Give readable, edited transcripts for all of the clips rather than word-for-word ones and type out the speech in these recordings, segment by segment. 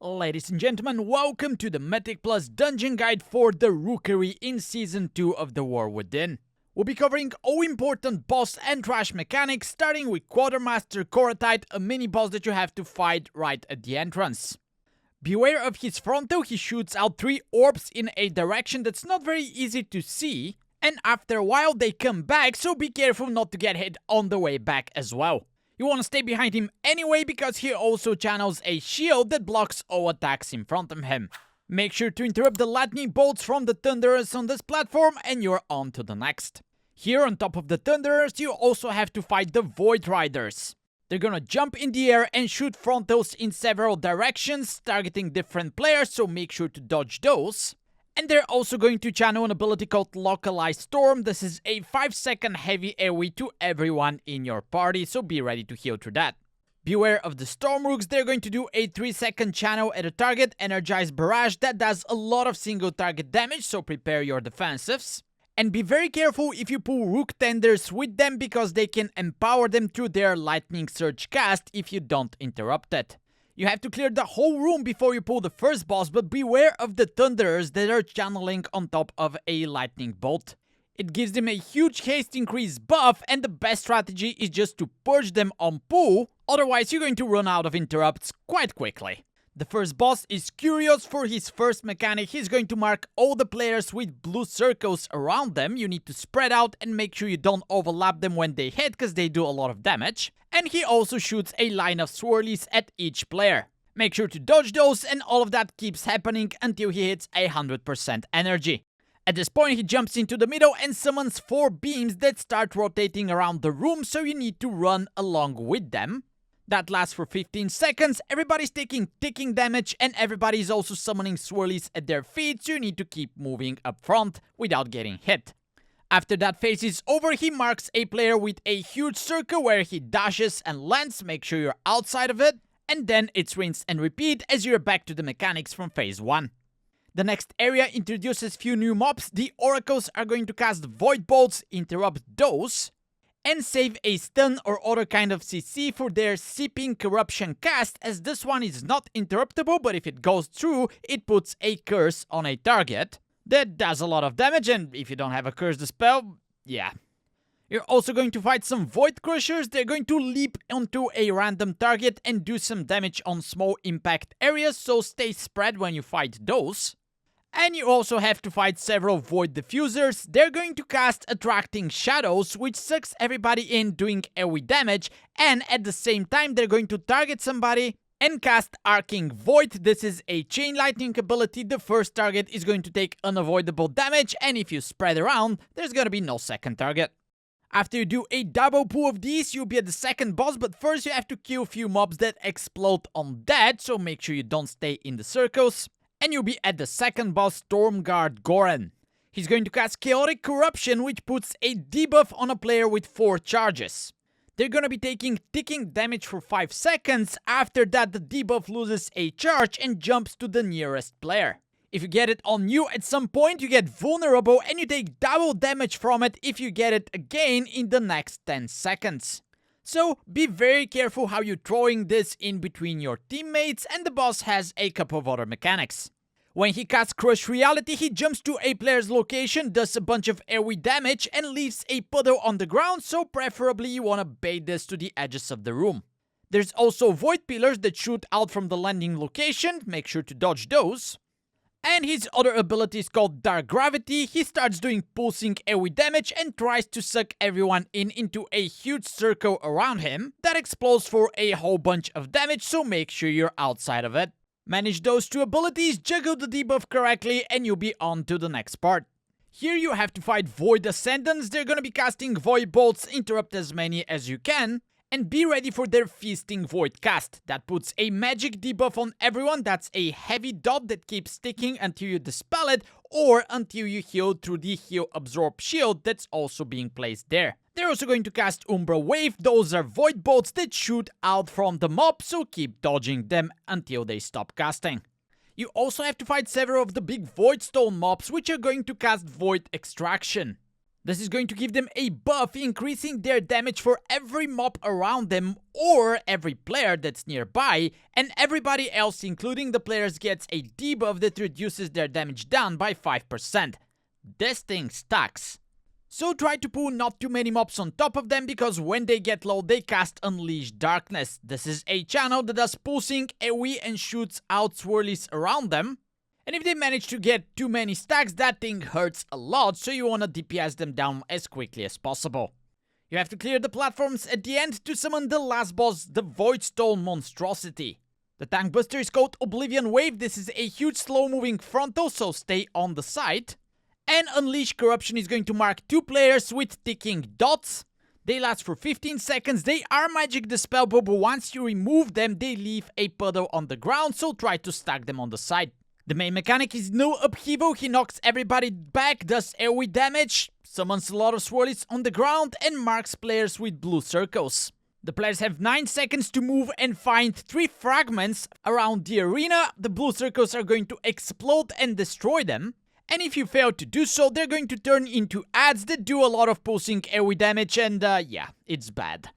Ladies and gentlemen, welcome to the Mythic Plus Dungeon Guide for the Rookery in Season 2 of The War Within. We'll be covering all important boss and trash mechanics, starting with Quartermaster Koratite, a mini-boss that you have to fight right at the entrance. Beware of his frontal, he shoots out 3 orbs in a direction that's not very easy to see, and after a while they come back, so be careful not to get hit on the way back as well. You want to stay behind him anyway because he also channels a shield that blocks all attacks in front of him. Make sure to interrupt the lightning bolts from the Thunderers on this platform and you're on to the next. Here on top of the Thunderers you also have to fight the Void Riders. They're gonna jump in the air and shoot frontals in several directions, targeting different players, so make sure to dodge those. And they're also going to channel an ability called Localized Storm. This is a 5-second heavy AoE to everyone in your party, so be ready to heal through that. Beware of the Storm Rooks, they're going to do a 3-second channel at a target, Energized Barrage, that does a lot of single target damage, so prepare your defensives. And be very careful if you pull Rook Tenders with them because they can empower them through their Lightning Surge cast if you don't interrupt it. You have to clear the whole room before you pull the first boss, but beware of the Thunderers that are channeling on top of a Lightning Bolt. It gives them a huge haste increase buff, and the best strategy is just to purge them on pull, otherwise you're going to run out of interrupts quite quickly. The first boss is Kyrioss. For his first mechanic, he's going to mark all the players with blue circles around them. You need to spread out and make sure you don't overlap them when they hit, because they do a lot of damage. And he also shoots a line of swirlies at each player. Make sure to dodge those, and all of that keeps happening until he hits 100% energy. At this point, he jumps into the middle and summons 4 beams that start rotating around the room, so you need to run along with them. That lasts for 15 seconds, everybody's taking ticking damage and everybody's also summoning swirlies at their feet, so you need to keep moving up front without getting hit. After that phase is over, he marks a player with a huge circle where he dashes and lands, make sure you're outside of it, and then it's rinse and repeat as you're back to the mechanics from phase 1. The next area introduces few new mobs. The Oracles are going to cast Void Bolts, interrupt those, and save a stun or other kind of CC for their Seeping Corruption cast, as this one is not interruptible, but if it goes through, it puts a curse on a target. That does a lot of damage, and if you don't have a curse to spell, yeah. You're also going to fight some Void Crushers. They're going to leap onto a random target and do some damage on small impact areas, so stay spread when you fight those. And you also have to fight several Void Diffusers. They're going to cast Attracting Shadows, which sucks everybody in, doing AoE damage, and at the same time they're going to target somebody and cast Arcing Void. This is a chain lightning ability. The first target is going to take unavoidable damage, and if you spread around, there's gonna be no second target. After you do a double pull of these, you'll be at the second boss, but first you have to kill a few mobs that explode on that, so make sure you don't stay in the circles. And you'll be at the second boss, Stormguard Gorren. He's going to cast Chaotic Corruption, which puts a debuff on a player with 4 charges. They're gonna be taking ticking damage for 5 seconds. After that, the debuff loses a charge and jumps to the nearest player. If you get it on you at some point, you get vulnerable and you take double damage from it if you get it again in the next 10 seconds. So be very careful how you're throwing this in between your teammates, and the boss has a couple of other mechanics. When he casts Crush Reality, he jumps to a player's location, does a bunch of AoE damage, and leaves a puddle on the ground, so preferably you want to bait this to the edges of the room. There's also Void Pillars that shoot out from the landing location, make sure to dodge those. And his other ability is called Dark Gravity. He starts doing pulsing AoE damage and tries to suck everyone into a huge circle around him that explodes for a whole bunch of damage, so make sure you're outside of it. Manage those 2 abilities, juggle the debuff correctly, and you'll be on to the next part. Here you have to fight Void Ascendants. They're gonna be casting Void Bolts, interrupt as many as you can, and be ready for their Feasting Void cast. That puts a magic debuff on everyone. That's a heavy dot that keeps sticking until you dispel it, or until you heal through the Heal Absorb shield that's also being placed there. They're also going to cast Umbra Wave. Those are Void Bolts that shoot out from the mob, so keep dodging them until they stop casting. You also have to fight several of the big Voidstone mobs, which are going to cast Void Extraction. This is going to give them a buff, increasing their damage for every mob around them or every player that's nearby, and everybody else, including the players, gets a debuff that reduces their damage down by 5%. This thing stacks. So try to pull not too many mobs on top of them, because when they get low, they cast Unleash Darkness. This is a channel that does pulsing, AoE, and shoots out swirlies around them. And if they manage to get too many stacks, that thing hurts a lot, so you wanna DPS them down as quickly as possible. You have to clear the platforms at the end to summon the last boss, the Voidstone Monstrosity. The tank buster is called Oblivion Wave. This is a huge slow-moving frontal, so stay on the side. And Unleash Corruption is going to mark 2 players with ticking dots. They last for 15 seconds, they are magic dispellable, but once you remove them, they leave a puddle on the ground, so try to stack them on the side. The main mechanic is no upheaval. He knocks everybody back, does AoE damage, summons a lot of swirlies on the ground, and marks players with blue circles. The players have 9 seconds to move and find 3 fragments around the arena. The blue circles are going to explode and destroy them. And if you fail to do so, they're going to turn into ads that do a lot of pulsing AoE damage, and yeah, it's bad.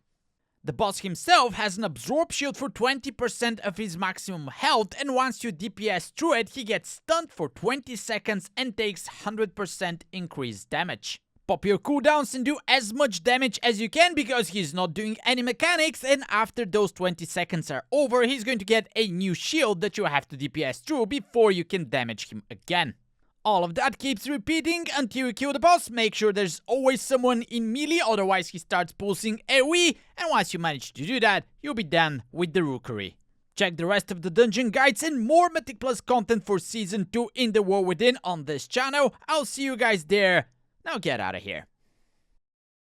The boss himself has an absorb shield for 20% of his maximum health, and once you DPS through it, he gets stunned for 20 seconds and takes 100% increased damage. Pop your cooldowns and do as much damage as you can, because he's not doing any mechanics, and after those 20 seconds are over, he's going to get a new shield that you have to DPS through before you can damage him again. All of that keeps repeating until you kill the boss. Make sure there's always someone in melee, otherwise he starts pulsing AoE, and once you manage to do that, you'll be done with the Rookery. Check the rest of the dungeon guides and more Mythic Plus content for Season 2 in the War Within on this channel. I'll see you guys there. Now get out of here.